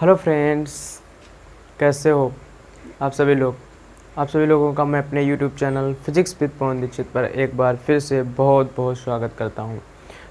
Hello friends, कैसे हो आप सभी लोगों का मैं अपने यूट्यूब चैनल फिजिक्स विद पवन दीक्षित पर एक बार फिर से बहुत बहुत स्वागत करता हूं।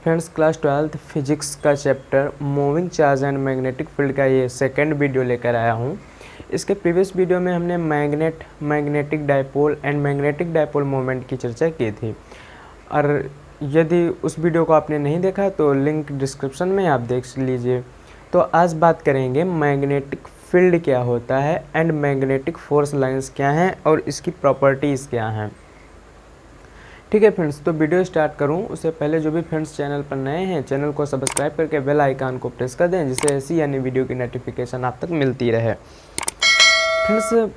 फ्रेंड्स, क्लास 12th फिजिक्स का chapter moving charge and magnetic field का ये सेकंड वीडियो लेकर आया हूं। इसके प्रीवियस वीडियो में हमने magnetic dipole and magnetic dipole moment की चर्चा की थी, और यदि उस वीडियो को आपने नहीं देखा तो लिंक डिस्क्रिप्शन में आप देख लीजिए। तो आज बात करेंगे मैग्नेटिक फील्ड क्या होता है एंड मैग्नेटिक फोर्स लाइंस क्या हैं और इसकी प्रॉपर्टीज़ क्या हैं। ठीक है फ्रेंड्स, तो वीडियो स्टार्ट करूं उससे पहले जो भी फ्रेंड्स चैनल पर नए हैं, चैनल को सब्सक्राइब करके बेल आइकन को प्रेस कर दें, जिससे ऐसी अन्य वीडियो की नोटिफिकेशन आप तक मिलती रहे। फ्रेंड्स,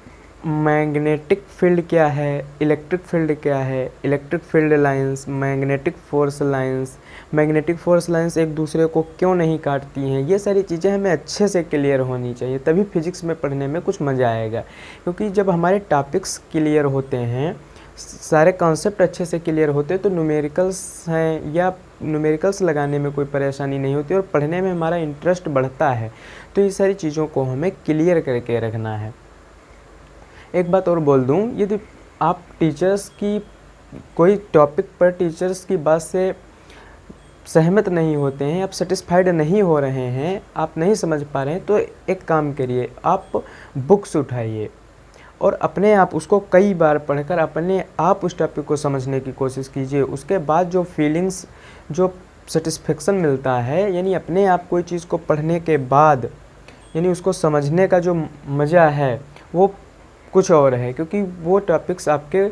मैग्नेटिक फील्ड क्या है, इलेक्ट्रिक फील्ड क्या है, electric field lines, magnetic force lines, magnetic force lines एक दूसरे को क्यों नहीं काटती हैं, ये सारी चीज़ें हमें अच्छे से क्लियर होनी चाहिए, तभी फिजिक्स में पढ़ने में कुछ मज़ा आएगा। क्योंकि जब हमारे टॉपिक्स क्लियर होते हैं, सारे कॉन्सेप्ट अच्छे से क्लियर होते हैं, तो न्यूमेरिकल्स हैं या न्यूमेरिकल्स लगाने में कोई परेशानी नहीं होती और पढ़ने में हमारा इंटरेस्ट बढ़ता है। तो ये सारी चीज़ों को हमें क्लियर करके रखना है। एक बात और बोल दूं, यदि आप टीचर्स की कोई टॉपिक पर टीचर्स की बात से सहमत नहीं होते हैं, आप सेटिस्फाइड नहीं हो रहे हैं, आप नहीं समझ पा रहे हैं, तो एक काम करिए, आप बुक्स उठाइए और अपने आप उसको कई बार पढ़कर अपने आप उस टॉपिक को समझने की कोशिश कीजिए। उसके बाद जो फीलिंग्स, जो सेटिस्फेक्शन मिलता है, यानी अपने आप कोई चीज़ को पढ़ने के बाद यानी उसको समझने का जो मज़ा है वो कुछ और है। क्योंकि वो टॉपिक्स आपके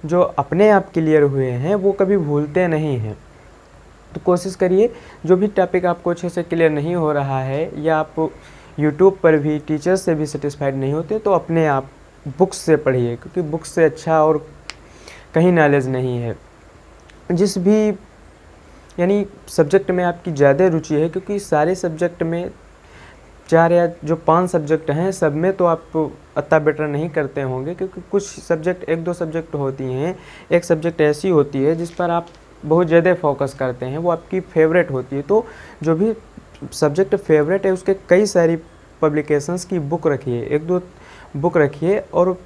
जो अपने आप क्लियर हुए हैं वो कभी भूलते नहीं हैं। तो कोशिश करिए, जो भी टॉपिक आपको अच्छे से क्लियर नहीं हो रहा है या आप यूट्यूब पर भी टीचर्स से भी सेटिस्फाइड नहीं होते, तो अपने आप बुक्स से पढ़िए, क्योंकि बुक्स से अच्छा और कहीं नॉलेज नहीं है। जिस भी यानी सब्जेक्ट में आपकी ज़्यादा रुचि है, क्योंकि सारे सब्जेक्ट में 4 या जो 5 सब्जेक्ट हैं, सब में तो आप इतना बेटर नहीं करते होंगे, क्योंकि कुछ सब्जेक्ट, 1-2 सब्जेक्ट होती हैं, एक सब्जेक्ट ऐसी होती है जिस पर आप बहुत ज़्यादा फोकस करते हैं, वो आपकी फेवरेट होती है। तो जो भी सब्जेक्ट फेवरेट है उसके कई सारी पब्लिकेशंस की बुक रखिए, 1-2 बुक रखिए और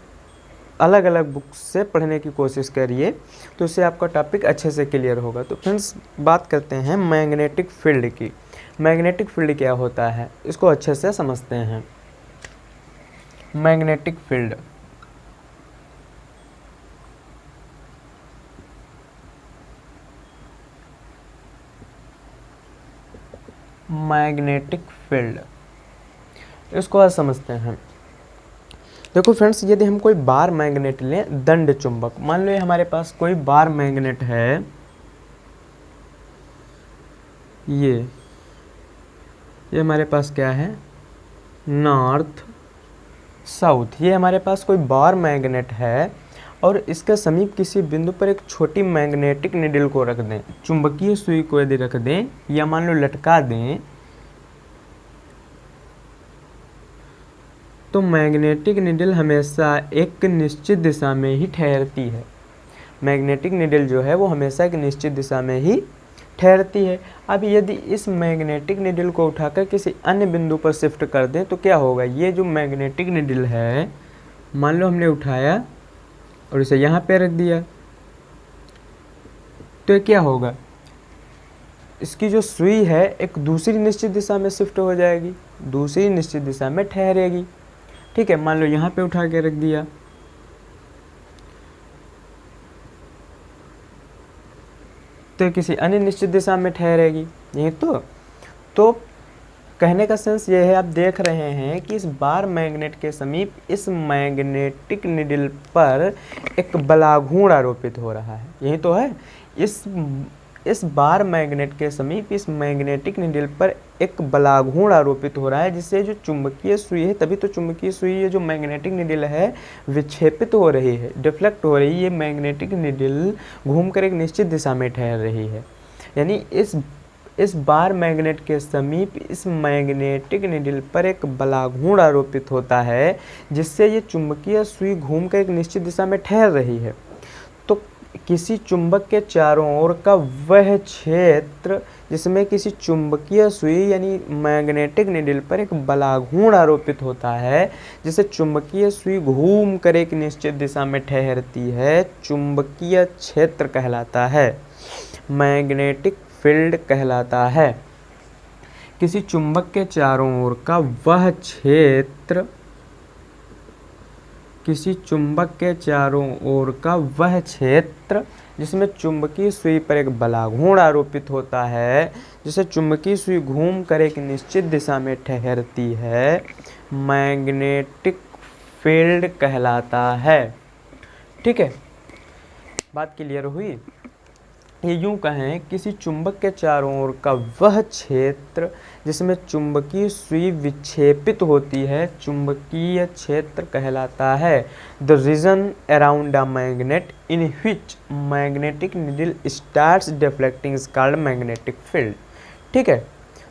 अलग अलग बुक से पढ़ने की कोशिश करिए, तो इससे आपका टॉपिक अच्छे से क्लियर होगा। तो फ्रेंड्स, बात करते हैं मैग्नेटिक फील्ड की। मैग्नेटिक फील्ड क्या होता है, इसको अच्छे से समझते हैं। मैग्नेटिक फील्ड, मैग्नेटिक फील्ड इसको आज समझते हैं। देखो फ्रेंड्स, यदि हम कोई बार मैग्नेट लें, दंड चुंबक, मान लो ये हमारे पास कोई बार मैग्नेट है, ये हमारे पास क्या है, नॉर्थ साउथ, ये हमारे पास कोई बार मैग्नेट है और इसके समीप किसी बिंदु पर एक छोटी मैग्नेटिक निडल को रख दें, चुंबकीय सुई को यदि रख दें या मान लो लटका दें, तो मैग्नेटिक निडल हमेशा एक निश्चित दिशा में ही ठहरती है। मैग्नेटिक निडल जो है वो हमेशा एक निश्चित दिशा में ही ठहरती है। अब यदि इस मैग्नेटिक निडल को उठाकर किसी अन्य बिंदु पर शिफ्ट कर दें तो क्या होगा, ये जो मैग्नेटिक निडल है, मान लो हमने उठाया और इसे यहाँ पे रख दिया, तो ये क्या होगा, इसकी जो सुई है एक दूसरी निश्चित दिशा में शिफ्ट हो जाएगी, दूसरी निश्चित दिशा में ठहरेगी। ठीक है, मान लो यहाँ पे उठा के रख दिया, तो किसी अन्य निश्चित दिशा में ठहरेगी, यही तो कहने का सेंस ये है, आप देख रहे हैं कि इस बार मैग्नेट के समीप इस मैग्नेटिक निडल पर एक बलाघूर्ण आरोपित हो रहा है, यही तो है। इस बार मैग्नेट के समीप इस मैग्नेटिक निडल पर एक बलाघूर्ण आरोपित हो रहा है, जिससे जो चुंबकीय सुई है, तभी तो चुंबकीय सुई, ये जो मैग्नेटिक निडल है विक्षेपित हो रही है, डिफ्लेक्ट हो रही है। ये मैग्नेटिक निडल घूमकर एक निश्चित दिशा में ठहर रही है, यानी इस बार मैग्नेट के समीप इस मैग्नेटिक निडल पर एक बलाघूर्ण आरोपित होता है, जिससे ये चुंबकीय सुई घूमकर एक निश्चित दिशा में ठहर रही है। तो किसी चुंबक के चारों ओर का वह क्षेत्र जिसमें किसी चुंबकीय सुई यानी मैग्नेटिक नीडल पर एक बलाघूर्ण आरोपित होता है, जिसे चुंबकीय सुई घूम कर एक निश्चित दिशा में ठहरती है, चुंबकीय क्षेत्र कहलाता है, मैग्नेटिक फील्ड कहलाता है। किसी चुंबक के चारों ओर का वह क्षेत्र जिसमें चुंबकीय सुई पर एक बलाघूर्ण आरोपित होता है, जिसे चुंबकीय सुई घूम कर एक निश्चित दिशा में ठहरती है, मैग्नेटिक फील्ड कहलाता है। ठीक है, बात क्लियर हुई। ये यूं कहें, किसी चुंबक के चारों ओर का वह क्षेत्र जिसमें चुंबकीय सुई विक्षेपित होती है, चुंबकीय क्षेत्र कहलाता है। The region around a magnet in which magnetic needle starts deflecting is called magnetic field. ठीक है,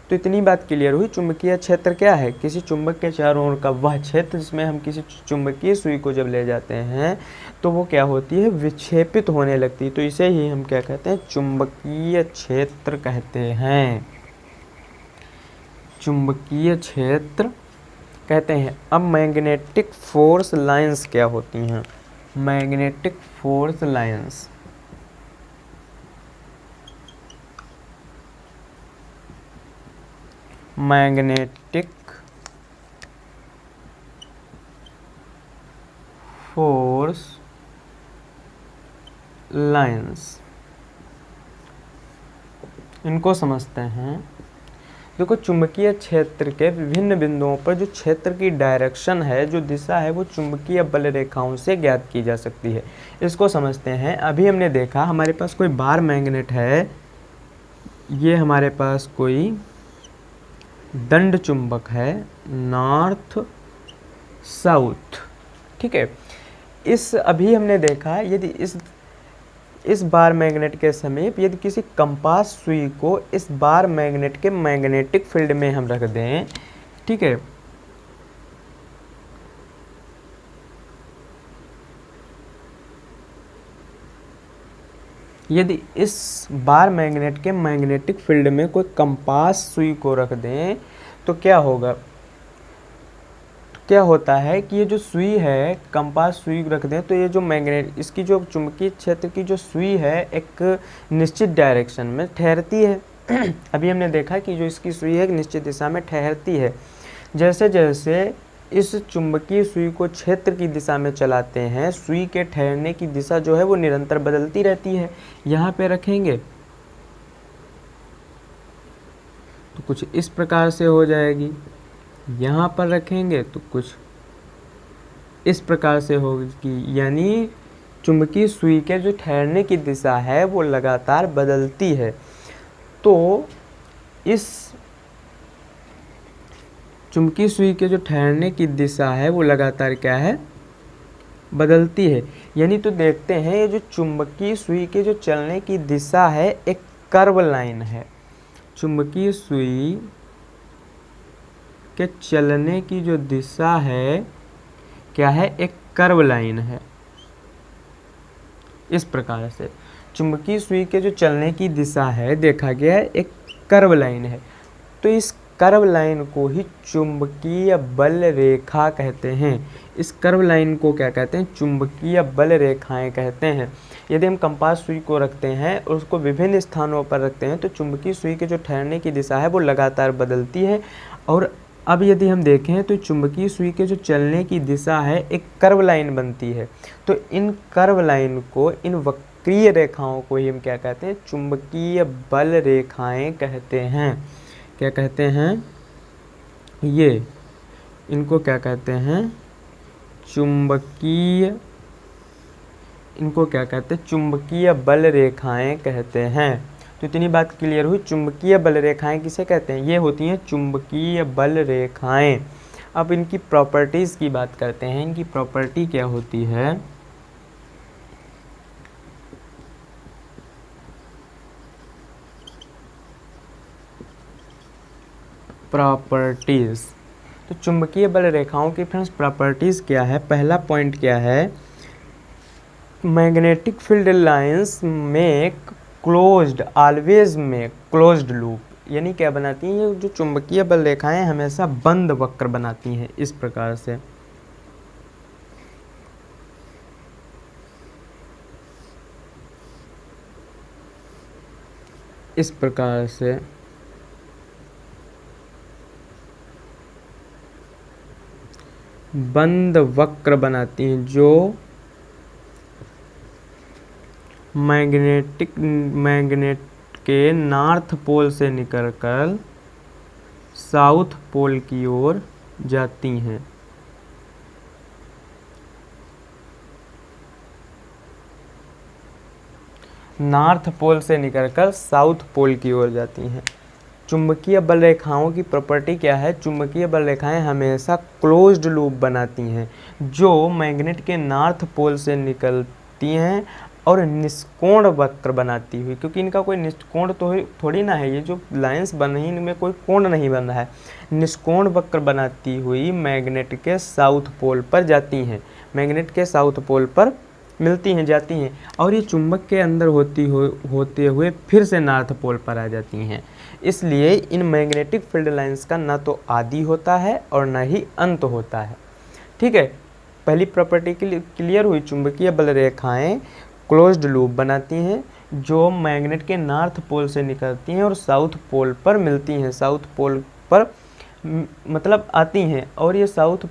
तो इतनी बात क्लियर हुई। चुंबकीय क्षेत्र क्या है? किसी चुंबक के चारों ओर का वह क्षेत्र जिसमें हम किसी चुंबकीय सुई को जब ले जाते हैं तो वो क्या होती है? विक्षेपित होने लगती है। तो इसे ही हम क्या कहते हैं? चुंबकीय क्षेत्र कहते हैं, चुंबकीय क्षेत्र कहते हैं। अब मैग्नेटिक फोर्स लाइंस क्या होती हैं? Magnetic force lines magnetic force lines, इनको समझते हैं। देखो, चुंबकीय क्षेत्र के विभिन्न बिंदुओं पर जो क्षेत्र की डायरेक्शन है, जो दिशा है, वो चुंबकीय बल रेखाओं से ज्ञात की जा सकती है। इसको समझते हैं। अभी हमने देखा हमारे पास कोई बार मैग्नेट है, ये हमारे पास कोई दंड चुंबक है, नॉर्थ साउथ। ठीक है, अभी हमने देखा यदि इस बार मैग्नेट के समीप यदि किसी कंपास सुई को इस बार मैग्नेट के मैग्नेटिक फील्ड में हम रख दें, ठीक है, यदि इस बार मैग्नेट के मैग्नेटिक फील्ड में कोई कंपास सुई को रख दें तो क्या होगा? क्या होता है कि ये जो सुई है, कंपास सुई रख दें तो ये जो मैग्नेट, इसकी जो चुंबकीय क्षेत्र की जो सुई है एक निश्चित डायरेक्शन में ठहरती है। अभी हमने देखा कि जो इसकी सुई है एक निश्चित दिशा में ठहरती है। जैसे जैसे इस चुंबकीय सुई को क्षेत्र की दिशा में चलाते हैं, सुई के ठहरने की दिशा जो है वो निरंतर बदलती रहती है। यहाँ पे रखेंगे तो कुछ इस प्रकार से हो जाएगी, यहाँ पर रखेंगे तो कुछ इस प्रकार से होगी, यानी चुंबकीय सुई के जो ठहरने की दिशा है वो लगातार बदलती है। तो इस चुंबकीय सुई के जो ठहरने की दिशा है वो लगातार क्या है? बदलती है। यानी तो देखते हैं ये जो चुंबकीय सुई के जो चलने की दिशा है एक कर्व लाइन है। चुंबकीय सुई के चलने की जो दिशा है क्या है? एक कर्व लाइन है। इस प्रकार से चुंबकीय सुई के जो चलने की दिशा है देखा गया है एक कर्व लाइन है। तो इस कर्व लाइन को ही चुंबकीय बल रेखा कहते हैं। इस कर्व लाइन को क्या कहते हैं? चुंबकीय बल रेखाएं कहते हैं। यदि हम कंपास सुई को रखते हैं और उसको विभिन्न स्थानों पर रखते हैं तो चुंबकीय सुई के जो ठहरने की दिशा है वो लगातार बदलती है। और अब यदि हम देखें तो चुंबकीय सुई के जो चलने की दिशा है एक कर्व लाइन बनती है। तो इन कर्व लाइन को, इन वक्रीय रेखाओं को ही हम क्या कहते हैं? चुंबकीय बल रेखाएं कहते हैं। क्या कहते हैं? ये इनको क्या कहते हैं? इनको क्या कहते हैं? चुंबकीय बल रेखाएं कहते हैं। तो इतनी बात क्लियर हुई। चुंबकीय बल रेखाएं किसे कहते हैं? ये होती हैं चुंबकीय बल रेखाएं। अब इनकी प्रॉपर्टीज़ की बात करते हैं। इनकी प्रॉपर्टी क्या होती है? प्रॉपर्टीज़। तो चुंबकीय बल रेखाओं की फ्रेंड्स प्रॉपर्टीज़ क्या है? पहला पॉइंट क्या है? Magnetic field lines make closed, always में क्लोज्ड लूप, यानी क्या बनाती हैं, ये जो चुंबकीय बल रेखाएं हमेशा बंद वक्र बनाती हैं इस प्रकार से। इस प्रकार से बंद वक्र बनाती हैं जो मैग्नेट के नॉर्थ पोल से निकलकर साउथ पोल की ओर जाती हैं। नॉर्थ पोल से निकलकर साउथ पोल की ओर जाती हैं। चुंबकीय बल रेखाओं की प्रॉपर्टी क्या है, चुंबकीय बल रेखाएं हमेशा क्लोज्ड लूप बनाती हैं जो मैग्नेट के नॉर्थ पोल से निकलती हैं और निष्कोण वक्र बनाती हुई, क्योंकि इनका कोई निष्कोण तो थोड़ी ना है, ये जो लाइंस बन रही इनमें कोई कोण नहीं बन रहा है, निष्कोण वक्र बनाती हुई मैग्नेट के साउथ पोल पर जाती हैं, मैग्नेट के साउथ पोल पर मिलती हैं, जाती हैं, और ये चुंबक के अंदर होते हुए फिर से नॉर्थ पोल पर आ जाती हैं। इसलिए इन मैग्नेटिक फील्ड लाइंस का ना तो आदि होता है और ना ही अंत होता है। ठीक है, पहली प्रॉपर्टी क्लियर हुई। चुंबकीय बल रेखाएं क्लोज्ड लूप बनाती हैं जो मैग्नेट के नॉर्थ पोल से निकलती हैं और साउथ पोल पर मिलती हैं, साउथ पोल पर मतलब आती हैं, और ये साउथ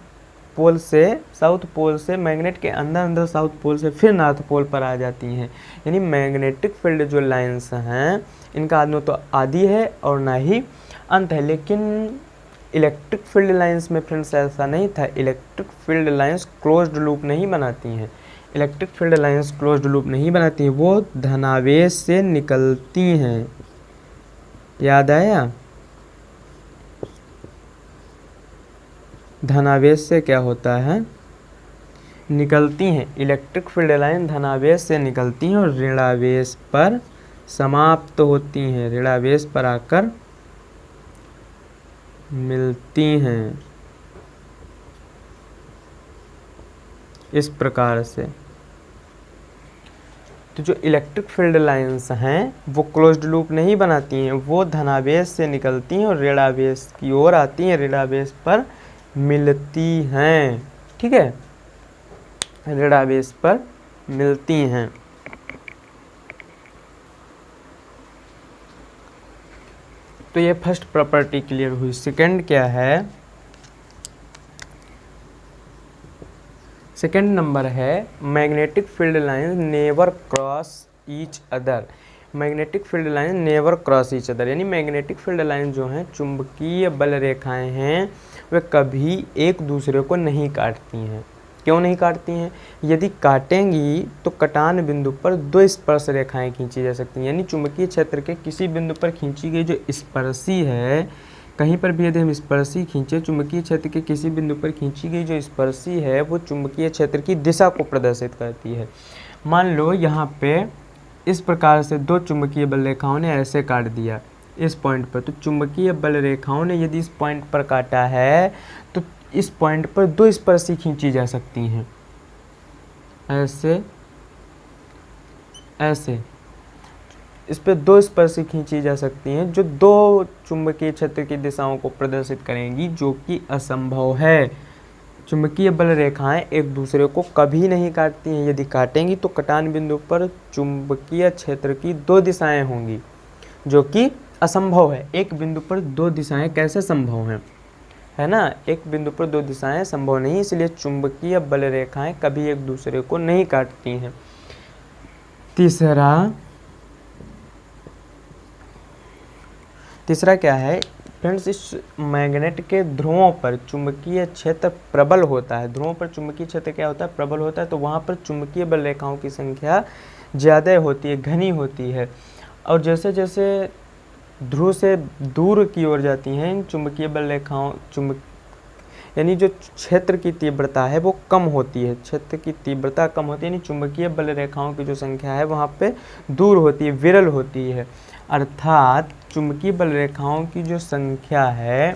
पोल से मैग्नेट के अंदर साउथ पोल से फिर नॉर्थ पोल पर आ जाती हैं। यानी मैग्नेटिक फील्ड जो लाइंस हैं इनका ना तो आदि है और ना ही अंत है। लेकिन इलेक्ट्रिक फील्ड लाइंस में फ्रेंड्स ऐसा नहीं था, electric field lines closed loop नहीं बनाती हैं, electric field lines closed loop नहीं बनाती हैं, वो धनावेश से निकलती हैं। याद आया, धनावेश से क्या होता है, निकलती हैं। इलेक्ट्रिक फील्ड लाइन धनावेश से निकलती हैं और ऋणावेश पर समाप्त होती हैं, ऋणावेश पर आकर मिलती हैं। इस प्रकार से तो जो इलेक्ट्रिक फील्ड लाइंस हैं वो क्लोज्ड लूप नहीं बनाती हैं, वो धनावेश से निकलती हैं और ऋणावेश की ओर आती हैं, ऋणावेश पर मिलती हैं। ठीक है, ऋणावेश पर मिलती हैं। तो ये फर्स्ट प्रॉपर्टी क्लियर हुई। सेकंड क्या है, सेकंड नंबर है magnetic field line never cross each other. Magnetic field line never cross each other, यानी मैग्नेटिक फील्ड लाइन जो हैं, चुंबकीय बल रेखाएं हैं, वे कभी एक दूसरे को नहीं काटती हैं। क्यों नहीं काटती हैं, यदि काटेंगी तो कटान बिंदु पर दो स्पर्श रेखाएं खींची जा सकती हैं। यानी चुंबकीय क्षेत्र के किसी बिंदु पर खींची गई जो स्पर्शी है, कहीं पर भी यदि हम स्पर्शी खींचे, चुंबकीय क्षेत्र के किसी बिंदु पर खींची गई जो स्पर्शी है वो चुंबकीय क्षेत्र की दिशा को प्रदर्शित करती है। मान लो यहाँ पे इस प्रकार से दो चुंबकीय बल रेखाओं ने ऐसे काट दिया इस पॉइंट पर, तो चुंबकीय बल रेखाओं ने यदि इस पॉइंट पर काटा है तो इस पॉइंट पर दो स्पर्शी खींची जा सकती हैं, ऐसे ऐसे, इस पर दो स्पर्शी खींची जा सकती हैं जो दो चुंबकीय क्षेत्र की दिशाओं को प्रदर्शित करेंगी, जो कि असंभव है। चुंबकीय बल रेखाएं एक दूसरे को कभी नहीं काटती हैं, यदि काटेंगी तो कटान बिंदु पर चुंबकीय क्षेत्र की दो दिशाएं होंगी, जो कि असंभव है। एक बिंदु पर दो दिशाएं कैसे संभव हैं, है ना, एक बिंदु पर दो दिशाएं संभव नहीं, इसलिए चुंबकीय बल रेखाएं कभी एक दूसरे को नहीं काटती हैं। तीसरा क्या है फ्रेंड्स, इस मैग्नेट के ध्रुवों पर चुंबकीय क्षेत्र प्रबल होता है। ध्रुवों पर चुंबकीय क्षेत्र क्या होता है, प्रबल होता है, तो वहाँ पर चुंबकीय बल रेखाओं की संख्या ज़्यादा होती है, घनी होती है, और जैसे जैसे ध्रुव से दूर की ओर जाती हैं इन चुंबकीय बल रेखाओं, यानी जो क्षेत्र की तीव्रता है वो कम होती है, क्षेत्र की तीव्रता कम होती है, यानी चुंबकीय बल रेखाओं की जो संख्या है वहाँ पे दूर होती है, विरल होती है। अर्थात चुंबकीय बल रेखाओं की जो संख्या है,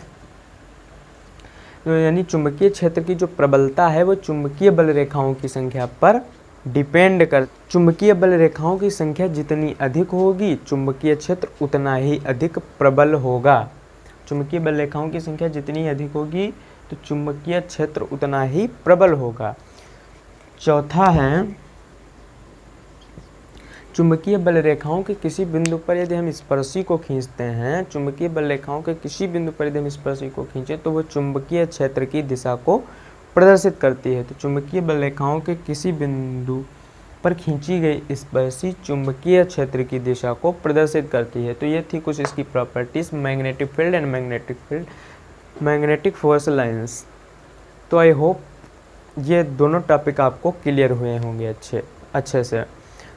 यानी चुंबकीय क्षेत्र की जो प्रबलता है वो चुंबकीय बल रेखाओं की संख्या पर डिपेंड कर। चुंबकीय बल रेखाओं की संख्या जितनी अधिक होगी चुंबकीय क्षेत्र उतना ही अधिक प्रबल होगा। चुंबकीय बल रेखाओं की संख्या जितनी अधिक होगी तो चुंबकीय क्षेत्र उतना ही प्रबल होगा। चौथा है, चुंबकीय बल रेखाओं के किसी बिंदु पर यदि हम स्पर्शी को खींचते हैं, चुंबकीय बल रेखाओं के किसी बिंदु पर यदि हम स्पर्शी को खींचें तो वो चुंबकीय क्षेत्र की दिशा को प्रदर्शित करती है। तो चुंबकीय बल रेखाओं के किसी बिंदु पर खींची गई स्पर्शी चुंबकीय क्षेत्र की दिशा को प्रदर्शित करती है। तो ये थी कुछ इसकी properties, magnetic field and magnetic force lines. तो आई होप ये दोनों टॉपिक आपको क्लियर हुए होंगे अच्छे से।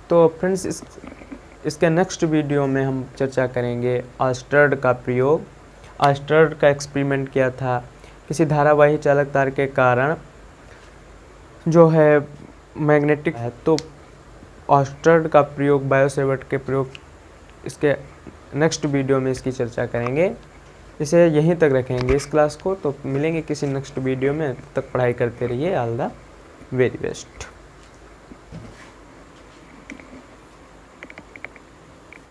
तो फ्रेंड्स इसके नेक्स्ट वीडियो में हम चर्चा करेंगे ऑर्स्टेड का प्रयोग। ऑर्स्टेड का एक्सपेरिमेंट किया था, किसी धारावाही चालक तार के कारण जो है मैग्नेटिक है, तो ऑर्स्टेड का प्रयोग, बायोसेवर्ट के प्रयोग, इसके नेक्स्ट वीडियो में इसकी चर्चा करेंगे। इसे यहीं तक रखेंगे इस क्लास को। तो मिलेंगे किसी नेक्स्ट वीडियो में, तब तक पढ़ाई करते रहिए। All the very best.